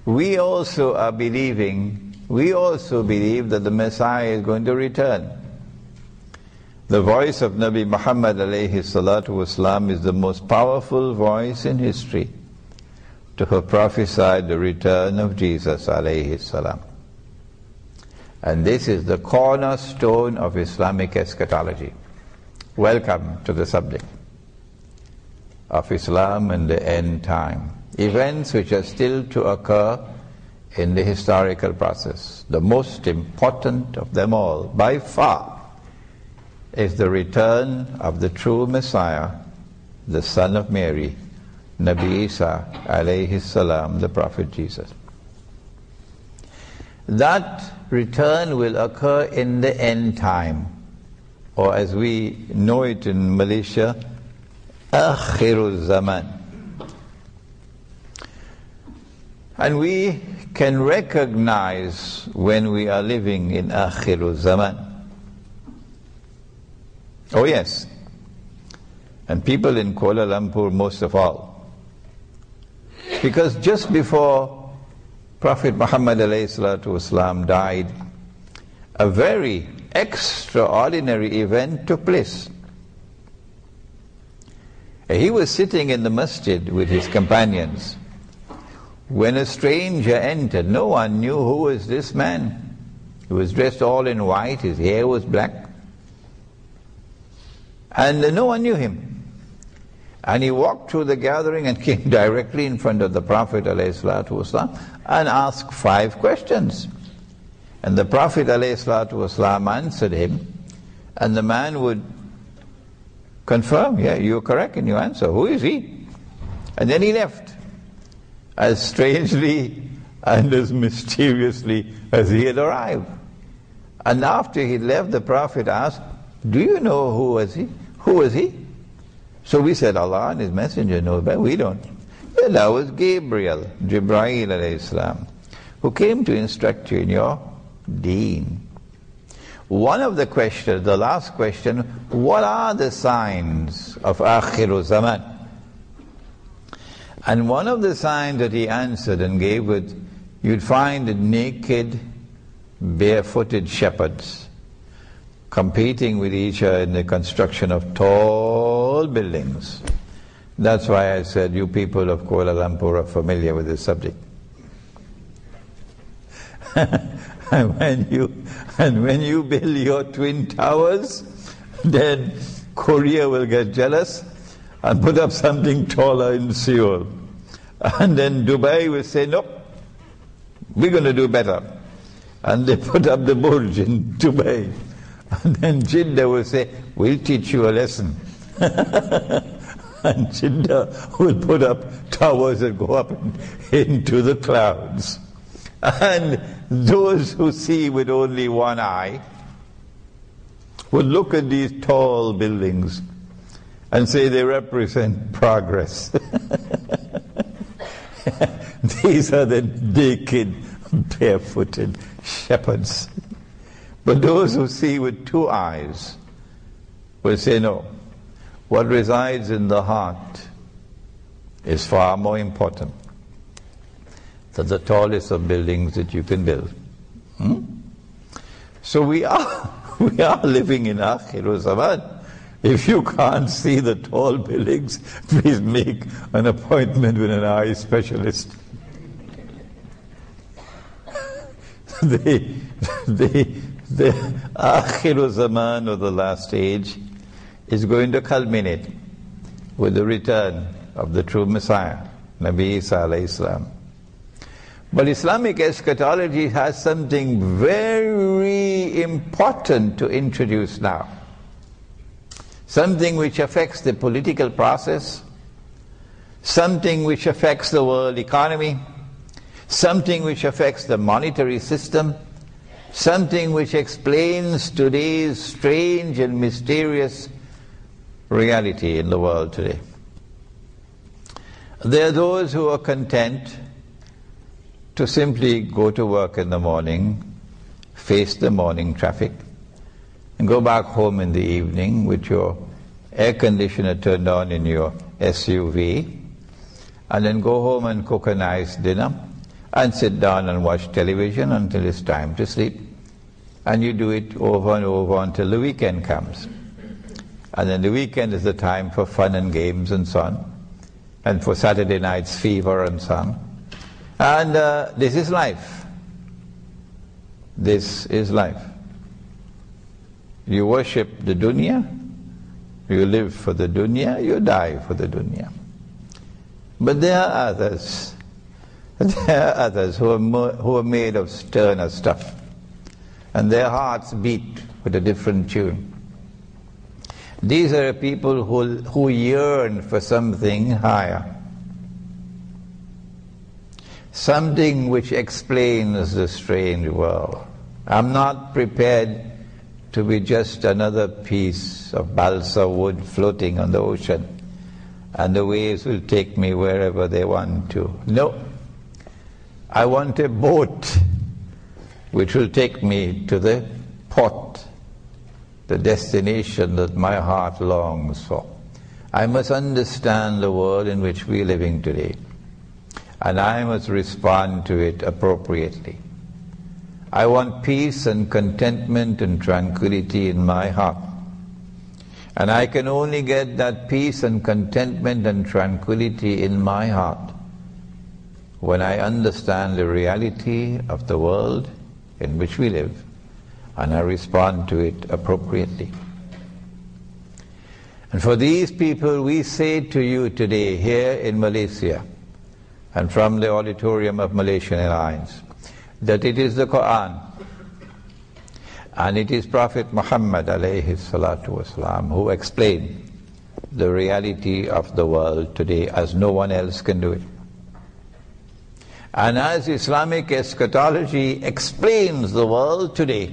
we also believe that the Messiah is going to return. The voice of Nabi Muhammad alayhi salatu wasalam is the most powerful voice in history to have prophesied the return of Jesus alayhi salam. And this is the cornerstone of Islamic eschatology. Welcome to the subject of Islam and the end time. Events which are still to occur in the historical process. The most important of them all, by far, is the return of the true Messiah, the son of Mary, Nabi Isa alayhi salam, the Prophet Jesus. That return will occur in the end time, or as we know it in Malaysia, الزمان. And we can recognize when we are living in الزمان. Oh yes, and people in Kuala Lumpur most of all. Because just before Prophet Muhammad ﷺ died, a very extraordinary event took place. He was sitting in the masjid with his companions when a stranger entered. No one knew who was this man. He was dressed all in white, his hair was black. And no one knew him. And he walked through the gathering and came directly in front of the Prophet ﷺ and asked 5 questions. And the Prophet ﷺ answered him, and the man would confirm, yeah, you're correct in your answer. Who is he? And then he left, as strangely and as mysteriously as he had arrived. And after he left, the Prophet asked, do you know who was he? Who was he? So we said, Allah and His Messenger know, but we don't. Yeah, that was Jibreel alayhi salam, who came to instruct you in your deen. One of the questions, the last question, what are the signs of Akhiru Zaman? And one of the signs that he answered and gave was, you'd find naked, barefooted shepherds competing with each other in the construction of tall buildings. That's why I said you people of Kuala Lumpur are familiar with this subject. and when you build your twin towers, then Korea will get jealous and put up something taller in Seoul. And then Dubai will say, nope, we're going to do better. And they put up the Burj in Dubai. And then Jeddah will say, we'll teach you a lesson. And Jeddah will put up towers that go up into the clouds. And those who see with only one eye would look at these tall buildings and say they represent progress. These are the naked, barefooted shepherds. But those who see with 2 eyes will say, no, what resides in the heart is far more important than the tallest of buildings that you can build. So we are living in Akhiru Zaman. If you can't see the tall buildings, please make an appointment with an eye specialist. The Akhiru Zaman, or the last age, is going to culminate with the return of the true Messiah, Nabi Isa alayhi salam. But Islamic eschatology has something very important to introduce now. Something which affects the political process, something which affects the world economy, something which affects the monetary system, something which explains today's strange and mysterious reality in the world today. There are those who are content to simply go to work in the morning, face the morning traffic, and go back home in the evening with your air conditioner turned on in your SUV, and then go home and cook a nice dinner, and sit down and watch television until it's time to sleep. And you do it over and over until the weekend comes. And then the weekend is the time for fun and games and so on, and for Saturday night's fever and so on. And this is life. This is life. You worship the dunya, you live for the dunya, you die for the dunya. But there are others. There are others who are made of sterner stuff, and their hearts beat with a different tune. These are people who yearn for something higher, something which explains the strange world. I'm not prepared to be just another piece of balsa wood floating on the ocean, and the waves will take me wherever they want to. No. I want a boat which will take me to the port, the destination that my heart longs for. I must understand the world in which we are living today, and I must respond to it appropriately. I want peace and contentment and tranquility in my heart. And I can only get that peace and contentment and tranquility in my heart when I understand the reality of the world in which we live, and I respond to it appropriately. And for these people, we say to you today, here in Malaysia, and from the auditorium of Malaysian Airlines, that it is the Quran, and it is Prophet Muhammad alayhi salatu wasalam who explain the reality of the world today as no one else can do it. And as Islamic eschatology explains the world today,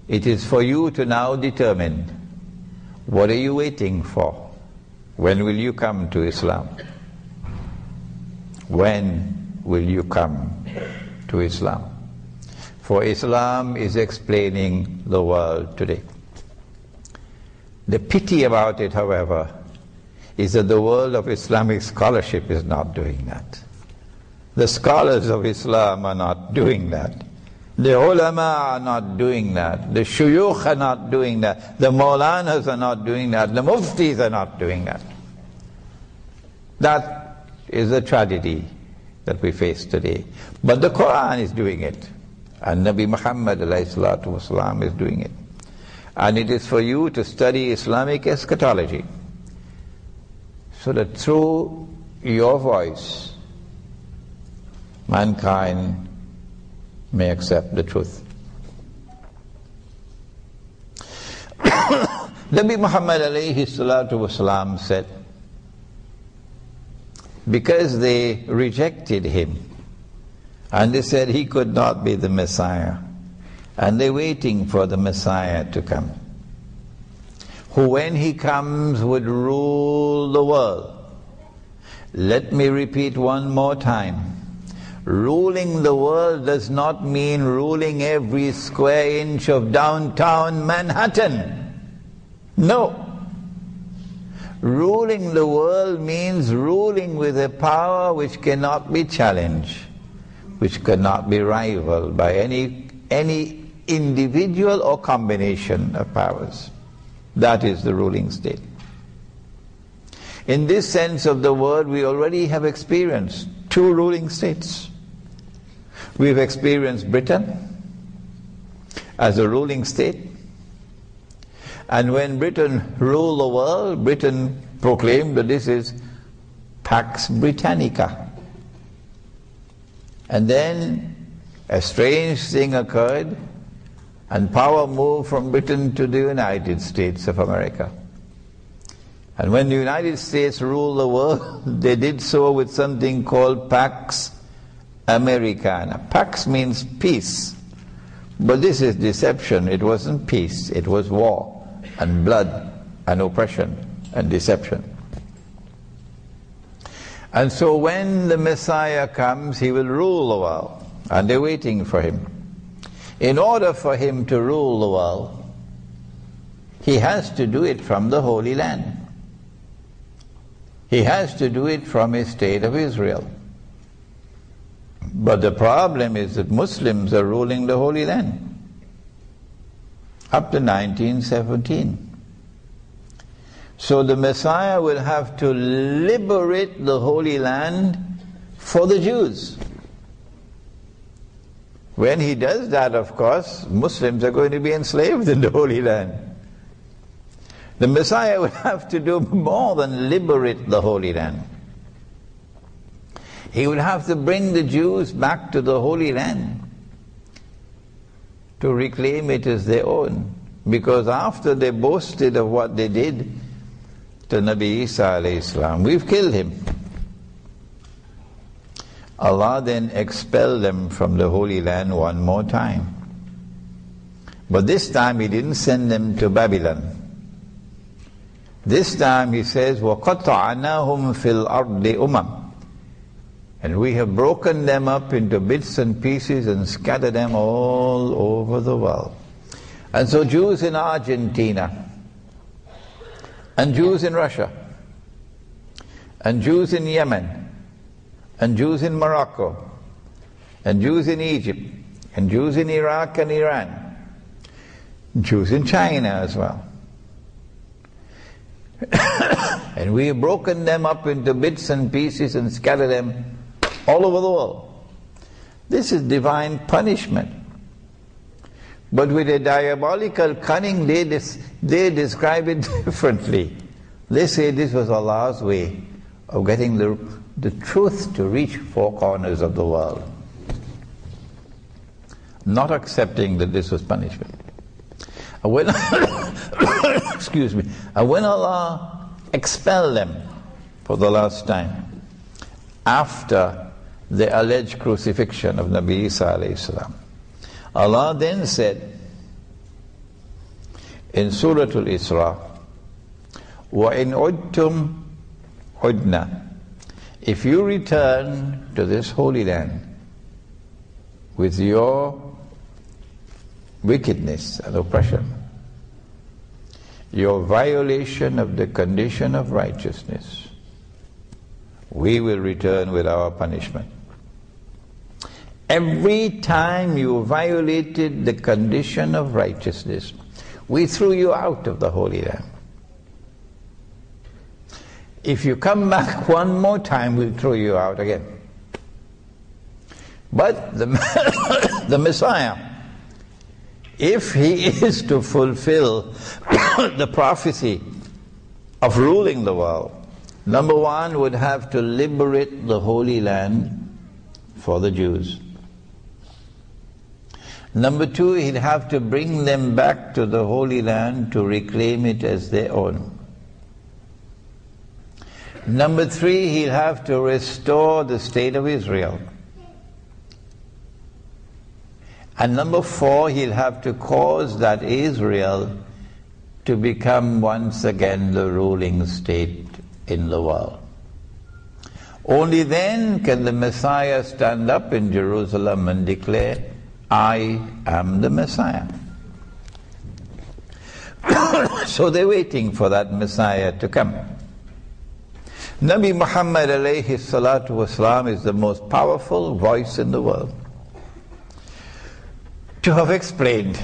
it is for you to now determine, what are you waiting for? When will you come to Islam? When will you come to Islam? For Islam is explaining the world today. The pity about it, however, is that the world of Islamic scholarship is not doing that. The scholars of Islam are not doing that. The ulama are not doing that. The shuyukh are not doing that. The maulanas are not doing that. The muftis are not doing that. That is a tragedy that we face today. But the Quran is doing it. And Nabi Muhammad ﷺ is doing it. And it is for you to study Islamic eschatology, so that through your voice, mankind may accept the truth. Nabi Muhammad ﷺ said, because they rejected him, and they said he could not be the Messiah, and they're waiting for the Messiah to come, who when he comes would rule the world. Let me repeat one more time. Ruling the world does not mean ruling every square inch of downtown Manhattan. No. Ruling the world means ruling with a power which cannot be challenged, which cannot be rivaled by any individual or combination of powers. That is the ruling state. In this sense of the word, we already have experienced two ruling states. We've experienced Britain as a ruling state. And when Britain ruled the world, Britain proclaimed that this is Pax Britannica. And then a strange thing occurred, and power moved from Britain to the United States of America. And when the United States ruled the world, they did so with something called Pax Americana. Pax means peace. But this is deception. It wasn't peace. It was war and blood and oppression and deception. And so when the Messiah comes, he will rule the world. And they're waiting for him. In order for him to rule the world, he has to do it from the Holy Land. He has to do it from a state of Israel. But the problem is that Muslims are ruling the Holy Land up to 1917. So the Messiah will have to liberate the Holy Land for the Jews. When he does that, of course, Muslims are going to be enslaved in the Holy Land. The Messiah will have to do more than liberate the Holy Land. He will have to bring the Jews back to the Holy Land to reclaim it as their own. Because after they boasted of what they did to Nabi Isa alayhi salam, we've killed him. Allah then expelled them from the Holy Land one more time. But this time He didn't send them to Babylon. This time He says, وَقَطَعْنَاهُمْ فِي الْأَرْضِ أُمَمٍ, and we have broken them up into bits and pieces and scattered them all over the world. And so Jews in Argentina, and Jews in Russia, and Jews in Yemen, and Jews in Morocco, and Jews in Egypt, and Jews in Iraq and Iran, Jews in China as well. And we have broken them up into bits and pieces and scattered them all over the world. This is divine punishment. But with a diabolical cunning, they describe it differently. They say this was Allah's way of getting the truth to reach four corners of the world, not accepting that this was punishment. And when excuse me, and when Allah expelled them for the last time, after the alleged crucifixion of Nabi Isa alayhi salam, Allah then said in Surah Al-Isra, وَإِنْ عُدْتُمْ عُدْنَا, if you return to this Holy Land with your wickedness and oppression, your violation of the condition of righteousness, we will return with our punishment. Every time you violated the condition of righteousness, we threw you out of the Holy Land. If you come back one more time, we'll throw you out again. But the Messiah, if he is to fulfill the prophecy of ruling the world, number one, would have to liberate the Holy Land for the Jews. Number two, he'd have to bring them back to the Holy Land to reclaim it as their own. Number three, he'll have to restore the state of Israel. And number four, he'll have to cause that Israel to become once again the ruling state in the world. Only then can the Messiah stand up in Jerusalem and declare, I am the Messiah. So they're waiting for that Messiah to come. Nabi Muhammad alayhi salatu wasalam is the most powerful voice in the world to have explained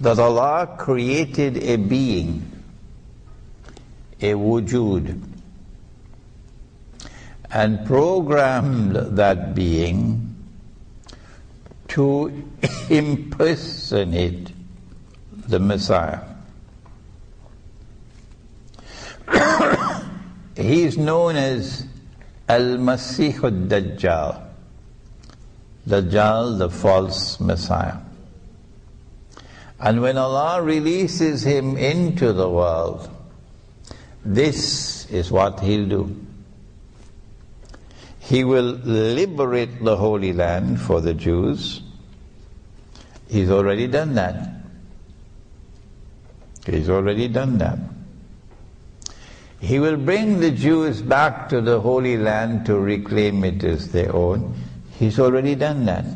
that Allah created a being, a wujud, and programmed that being to impersonate the Messiah. He is known as Al-Masih al-Dajjal, Dajjal, the false Messiah. And when Allah releases him into the world, this is what he'll do. He will liberate the Holy Land for the Jews. He's already done that. He's already done that. He will bring the Jews back to the Holy Land to reclaim it as their own. He's already done that.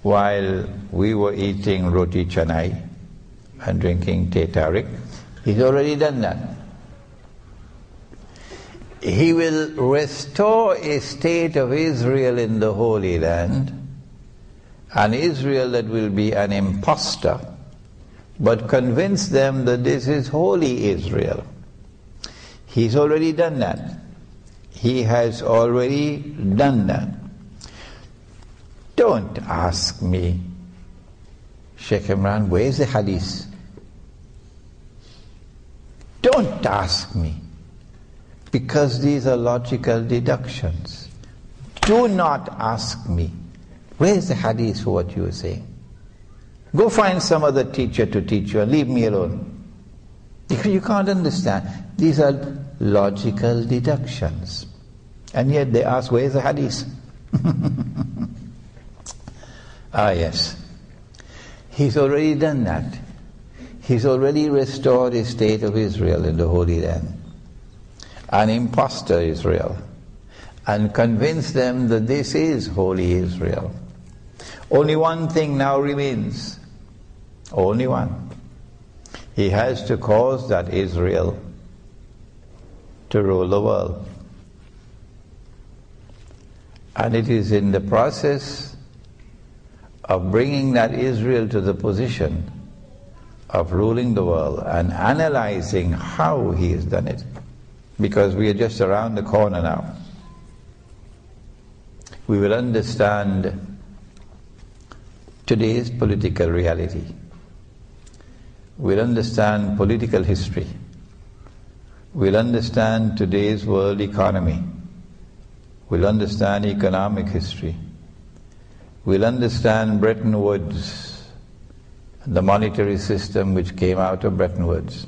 While we were eating roti canai and drinking teh tarik, he's already done that. He will restore a state of Israel in the Holy Land, an Israel that will be an impostor, but convince them that this is holy Israel. He's already done that. He has already done that. Don't ask me, Sheikh Imran, where is the hadith? Don't ask me, because these are logical deductions. Do not ask me, where is the hadith for what you are saying? Go find some other teacher to teach you and leave me alone. Because you can't understand. These are logical deductions. And yet they ask, where is the hadith? Ah yes. He's already done that. He's already restored the state of Israel in the Holy Land. An impostor Israel. And convinced them that this is holy Israel. Only one thing now remains. Only one. He has to cause that Israel to rule the world. And it is in the process of bringing that Israel to the position of ruling the world and analyzing how he has done it. Because we are just around the corner now. We will understand today's political reality. We'll understand political history. We'll understand today's world economy. We'll understand economic history. We'll understand Bretton Woods, the monetary system which came out of Bretton Woods.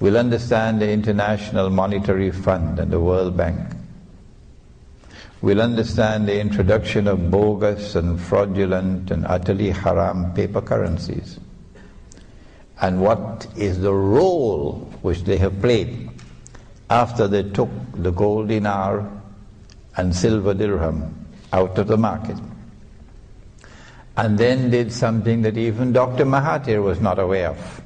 We'll understand the International Monetary Fund and the World Bank. We'll understand the introduction of bogus and fraudulent and utterly haram paper currencies, and what is the role which they have played after they took the gold dinar and silver dirham out of the market, and then did something that even Dr. Mahathir was not aware of.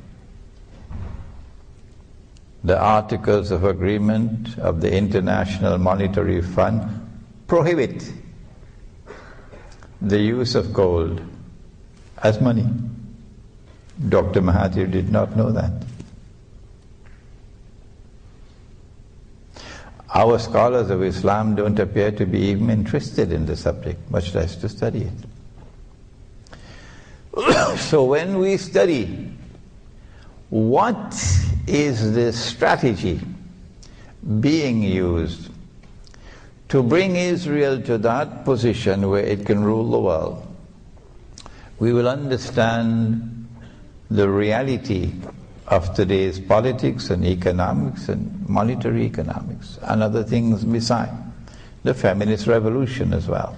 The Articles of Agreement of the International Monetary Fund prohibit the use of gold as money. Dr. Mahathir did not know that. Our scholars of Islam don't appear to be even interested in the subject, much less to study it. So when we study what is the strategy being used to bring Israel to that position where it can rule the world, we will understand the reality of today's politics and economics and monetary economics and other things beside. The feminist revolution as well.